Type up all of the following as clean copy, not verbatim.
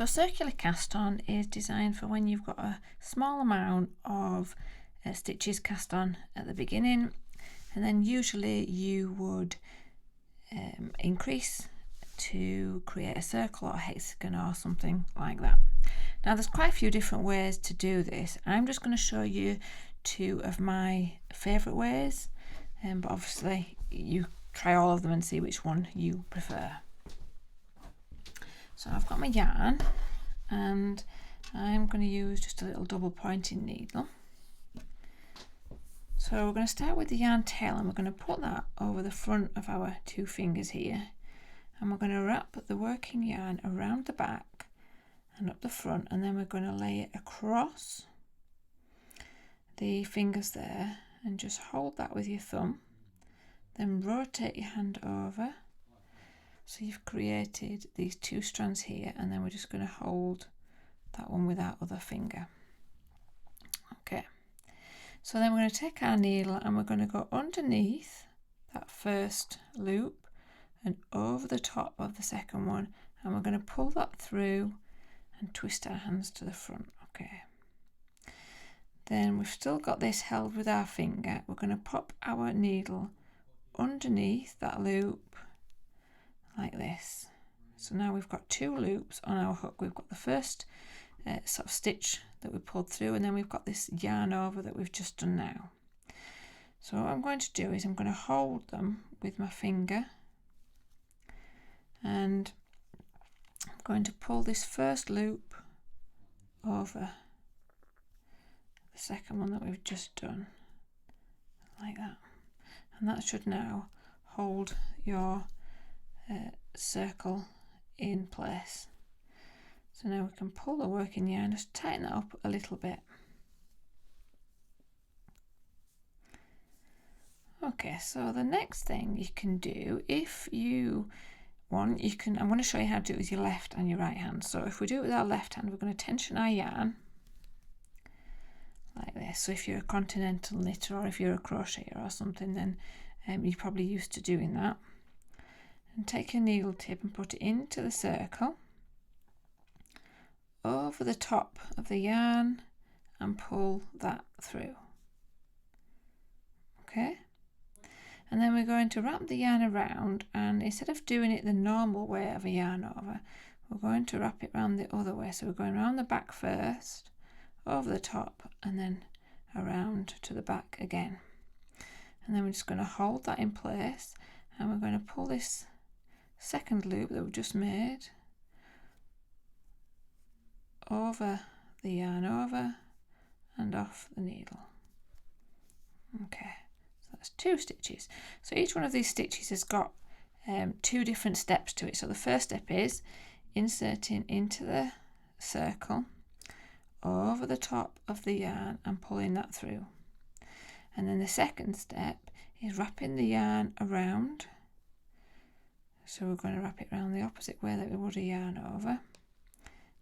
So circular cast on is designed for when you've got a small amount of stitches cast on at the beginning, and then usually you would increase to create a circle or a hexagon or something like that. Now there's quite a few different ways to do this. I'm just going to show you two of my favourite ways, but obviously you try all of them and see which one you prefer. So I've got my yarn and I'm going to use just a little double pointing needle. So we're going to start with the yarn tail and we're going to put that over the front of our two fingers here, and we're going to wrap the working yarn around the back and up the front, and then we're going to lay it across the fingers there and just hold that with your thumb, then rotate your hand over. So you've created these two strands here, and then we're just going to hold that one with our other finger. Okay, so then we're going to take our needle and we're going to go underneath that first loop and over the top of the second one, and we're going to pull that through and twist our hands to the front. Okay, then we've still got this held with our finger. We're going to pop our needle underneath that loop like this. So now we've got two loops on our hook. We've got the first sort of stitch that we pulled through, and then we've got this yarn over that we've just done now. So what I'm going to do is I'm going to hold them with my finger, and I'm going to pull this first loop over the second one that we've just done like that, and that should now hold your circle in place. So now we can pull the working yarn, just tighten that up a little bit. Okay, so the next thing you can do, if you want, I'm going to show you how to do it with your left and your right hand. So if we do it with our left hand, we're going to tension our yarn like this. So if you're a continental knitter or if you're a crocheter or something, then you're probably used to doing that. And take your needle tip and put it into the circle over the top of the yarn and pull that through. Okay, and then we're going to wrap the yarn around, and instead of doing it the normal way of a yarn over, we're going to wrap it around the other way. So we're going around the back first, over the top, and then around to the back again. And then we're just going to hold that in place, and we're going to pull this second loop that we've just made over the yarn over and off the needle. Okay, so that's two stitches. So each one of these stitches has got two different steps to it. So the first step is inserting into the circle over the top of the yarn and pulling that through, and then the second step is wrapping the yarn around. So we're going to wrap it around the opposite way that we would a yarn over,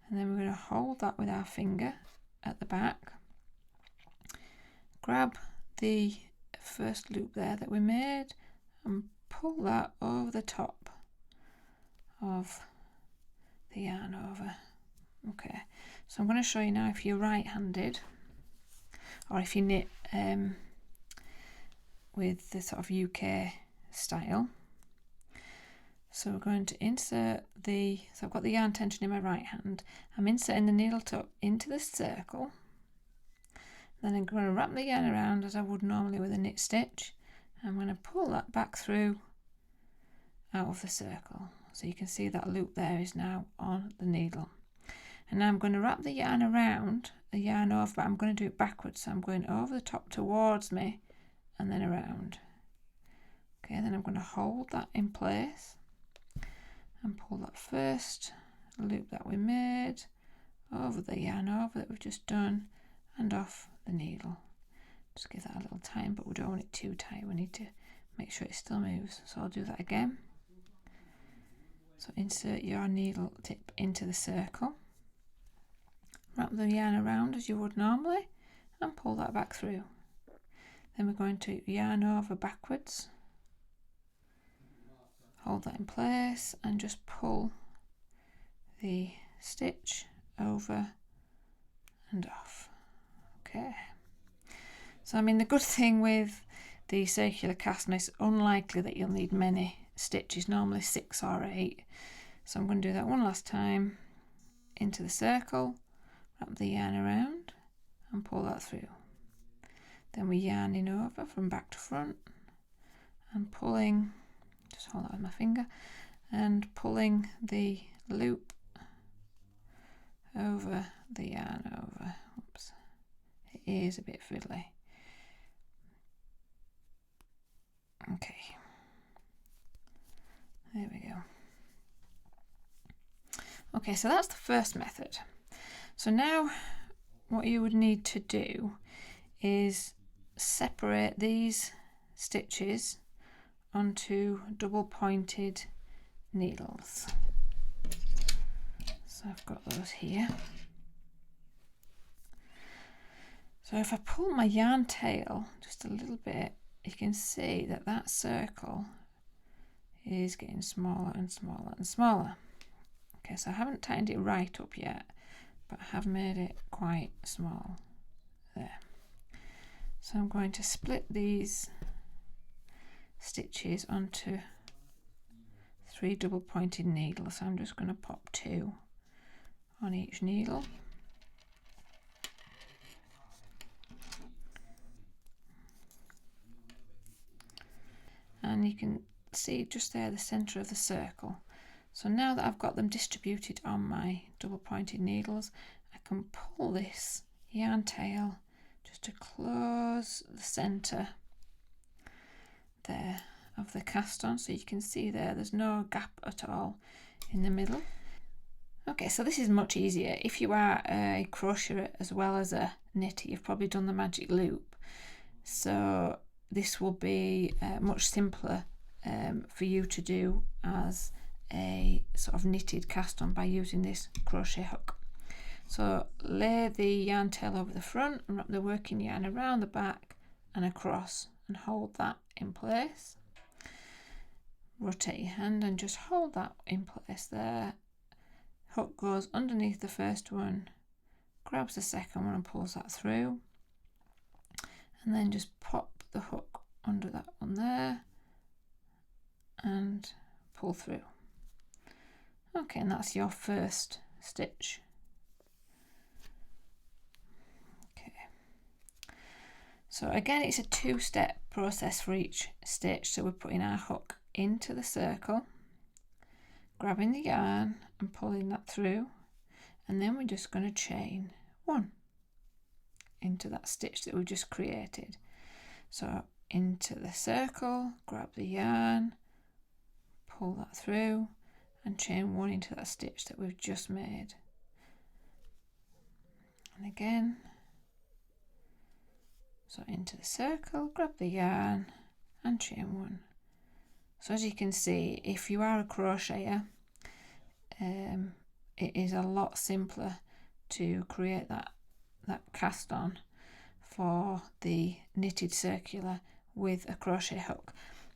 and then we're going to hold that with our finger at the back, grab the first loop there that we made and pull that over the top of the yarn over. Okay, so I'm going to show you now if you're right-handed or if you knit with the sort of UK style. So we're going to insert so I've got the yarn tension in my right hand. I'm inserting the needle tuck into the circle. Then I'm going to wrap the yarn around as I would normally with a knit stitch. I'm going to pull that back through out of the circle. So you can see that loop there is now on the needle. And now I'm going to wrap the yarn around the yarn over, but I'm going to do it backwards. So I'm going over the top towards me and then around. Okay, then I'm going to hold that in place and pull that first loop that we made over the yarn over that we've just done and off the needle. Just give that a little time, but we don't want it too tight. We need to make sure it still moves. So I'll do that again. So insert your needle tip into the circle, wrap the yarn around as you would normally and pull that back through. Then we're going to yarn over backwards, hold that in place and just pull the stitch over and off. Okay, so I mean the good thing with the circular cast on, it's unlikely that you'll need many stitches, normally 6 or 8. So I'm going to do that one last time. Into the circle, wrap the yarn around and pull that through. Then we're yarning over from back to front and pulling, just hold that with my finger, and pulling the loop over the yarn over. Oops, it is a bit fiddly. Okay, there we go. Okay, so that's the first method. So now what you would need to do is separate these stitches onto double pointed needles. So I've got those here. So if I pull my yarn tail just a little bit, you can see that that circle is getting smaller and smaller and smaller. Okay, so I haven't tightened it right up yet, but I have made it quite small there. So I'm going to split these stitches onto 3 double pointed needles. So I'm just going to pop 2 on each needle. And you can see just there the centre of the circle. So now that I've got them distributed on my double pointed needles, I can pull this yarn tail just to close the centre there of the cast on, so you can see there's no gap at all in the middle. Okay, so this is much easier. If you are a crocheter as well as a knitter, you've probably done the magic loop, so this will be much simpler for you to do as a sort of knitted cast on by using this crochet hook. So lay the yarn tail over the front and wrap the working yarn around the back and across and hold that in place. Rotate your hand and just hold that in place there. Hook goes underneath the first one, grabs the second one and pulls that through, and then just pop the hook under that one there and pull through. Okay, and that's your first stitch. Okay, so again it's a 2-step process for each stitch. So we're putting our hook into the circle, grabbing the yarn and pulling that through, and then we're just going to chain 1 into that stitch that we just created. So into the circle, grab the yarn, pull that through and chain 1 into that stitch that we've just made. And again, so into the circle, grab the yarn and chain 1. So as you can see, if you are a crocheter, it is a lot simpler to create that cast on for the knitted circular with a crochet hook.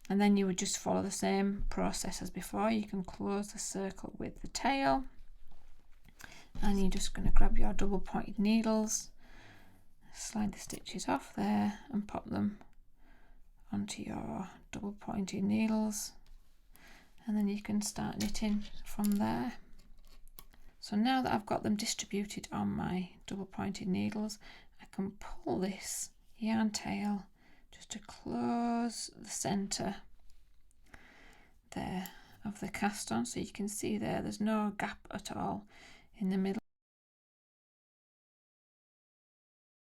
And then you would just follow the same process as before. You can close the circle with the tail, and you're just going to grab your double pointed needles, slide the stitches off there and pop them onto your double pointed needles, and then you can start knitting from there. So now that I've got them distributed on my double pointed needles, I can pull this yarn tail just to close the centre there of the cast on, so you can see there's no gap at all in the middle.